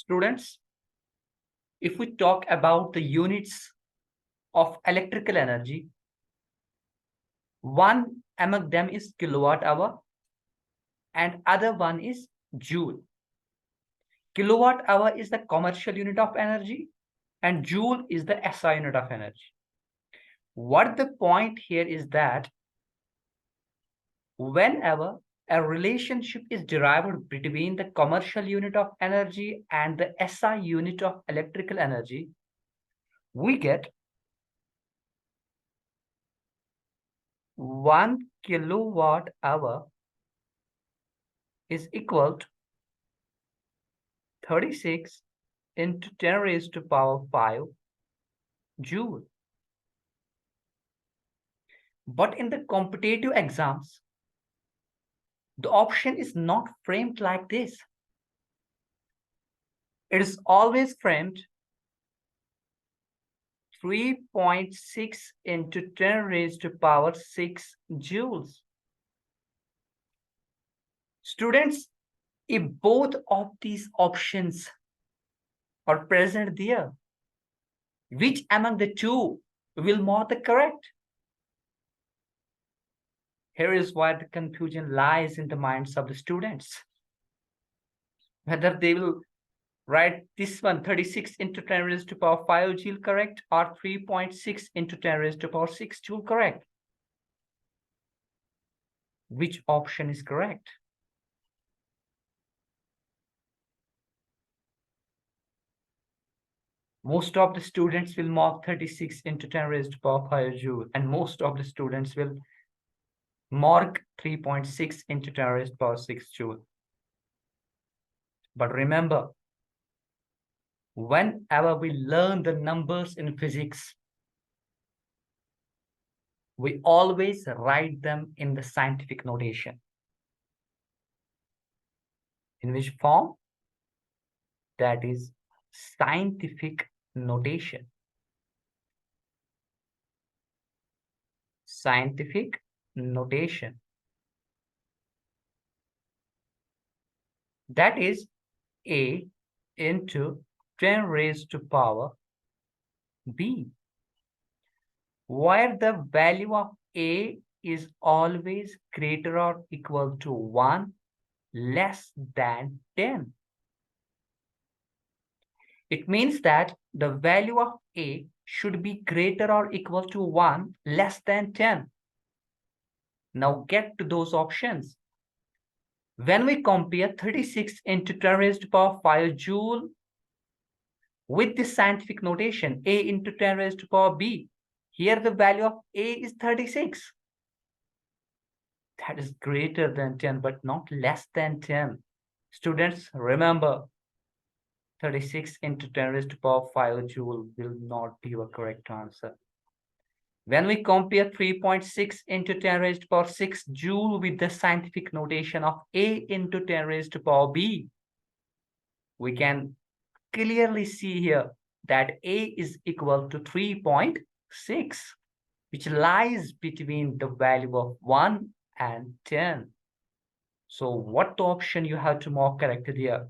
Students, if we talk about the units of electrical energy, one among them is kilowatt hour and other one is joule. Kilowatt hour is the commercial unit of energy and joule is the SI unit of energy. What the point here is that whenever a relationship is derived between the commercial unit of energy and the SI unit of electrical energy, we get 1 kilowatt hour is equal to 36 into 10 raised to power 5 joule. But in the competitive exams, the option is not framed like this. It is always framed 3.6 into 10 raised to power 6 joules. Students, if both of these options are present there, which among the two will mark the correct? Here is why the confusion lies in the minds of the students. Whether they will write this one 36 into 10 raised to power 5 joule correct or 3.6 into 10 raised to power 6 joule correct. Which option is correct? Most of the students will mark 36 into 10 raised to power 5 joule and most of the students will mark 3.6 into 10 raised to power 6 joule. But remember, whenever we learn the numbers in physics, we always write them in the scientific notation. In which form? That is scientific notation. Scientific notation. That is A into 10 raised to power B, where the value of A is always greater or equal to 1 less than 10. It means that the value of A should be greater or equal to 1 less than 10. Now get to those options. When we compare 36 into 10 raised to power 5 joule with the scientific notation A into 10 raised to power B, here the value of A is 36. That is greater than 10, but not less than 10. Students, remember, 36 into 10 raised to power 5 joule will not be a correct answer. When we compare 3.6 into 10 raised to power 6 joule with the scientific notation of A into 10 raised to power B, we can clearly see here that A is equal to 3.6, which lies between the value of 1 and 10. So what option you have to mark correct here?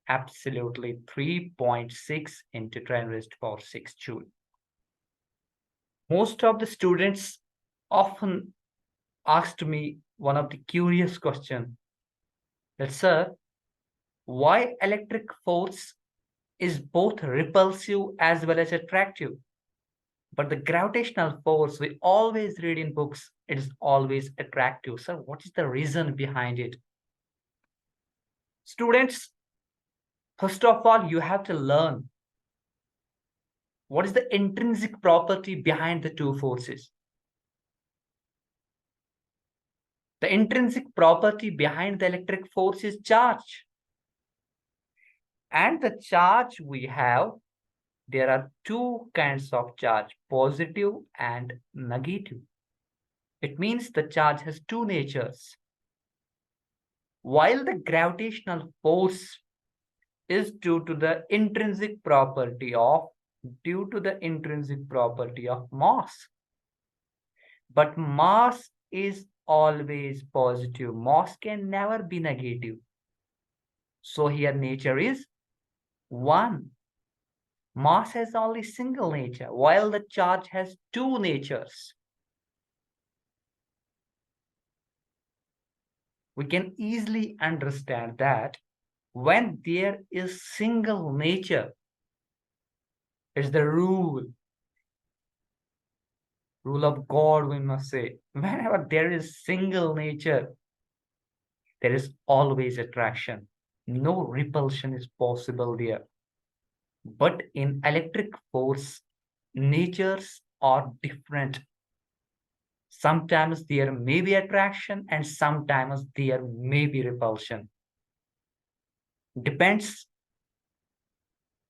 Absolutely 3.6 into 10 raised to power 6 joule. Most of the students often asked me one of the curious question that, sir, why electric force is both repulsive as well as attractive? But the gravitational force we always read in books, it is always attractive. Sir, what is the reason behind it? Students, first of all, you have to learn what is the intrinsic property behind the two forces. The intrinsic property behind the electric force is charge. And the charge we have, there are two kinds of charge, positive and negative. It means the charge has two natures. While the gravitational force is due to the intrinsic property of mass. But mass is always positive. Mass can never be negative. So here nature is One. Mass has only single nature, while the charge has two natures. We can easily understand that when there is single nature, it's the rule of God, we must say. Whenever there is single nature, there is always attraction. No repulsion is possible there. But in electric force, natures are different. Sometimes there may be attraction and sometimes there may be repulsion. Depends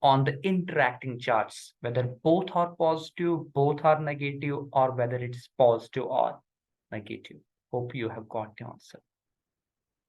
on the interacting charges, whether both are positive, both are negative, or whether it's positive or negative. Hope you have got the answer.